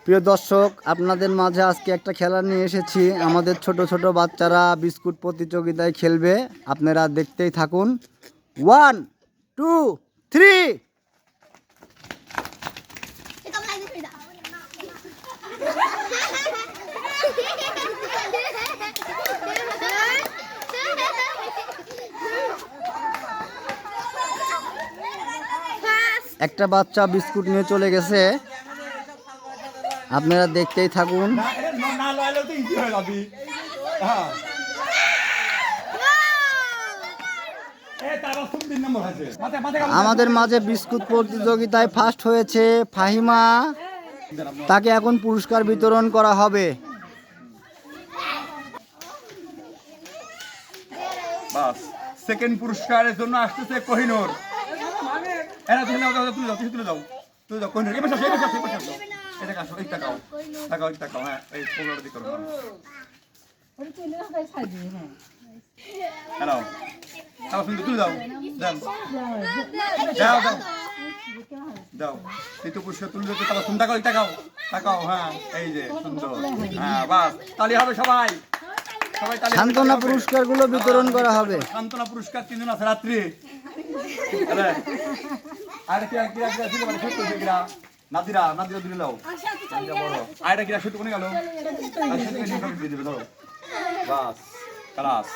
প্রিয় দর্শক, আপনাদের মাঝে আজকে একটা খেলা নিয়ে এসেছি। আমাদের ছোট ছোট বাচ্চারা বিস্কুট প্রতিযোগিতায় খেলবে, আপনারা দেখতেই থাকুন। 1 2 3। একটা বাচ্চা বিস্কুট নিয়ে চলে গেছে, আপনারা দেখতেই থাকুন। আমাদের মাঝে বিস্কুট প্রতিযোগিতায় ফার্স্ট হয়েছে ফাহিমা, তাকে এখন পুরস্কার বিতরণ করা হবে। বাস, সেকেন্ড পুরস্কারের জন্য আসতেছে কোহিনূর। এরা তুলে দাও, তুলে দাও, তুলে দাও, তুলে দাও কোহিনূর। এবার আসো, এবার আসো, এবার আসো। এটা কাছো, এই তাকাও, তাকাও, এই তাকাও। হ্যাঁ, এই পোলার দিকে করো। হ্যালো, তাও সুন্দর, তুলে দাও, দাও, দাও, দাও, দাও। এই তো পুরস্কার তুলে দিতে, তাও সুন্দর, তাকাও, এই তাকাও, তাকাও। হ্যাঁ, এই যে সুন্দর। হ্যাঁ, বাস, তালি হবে সবাই। সান্ত্বনা পুরস্কারগুলো বিতরণ করা হবে। সান্ত্বনা পুরস্কার 3 জন আছে রাত্রি। আরে কি কি কি ছিল মানে শুট করতে গিরা নাদিরা দিলে দাও। বড় আরে কি শুট কোনে গেল? আর শুট করে দিয়ে দিবে ধরো। বাস, ক্লাস।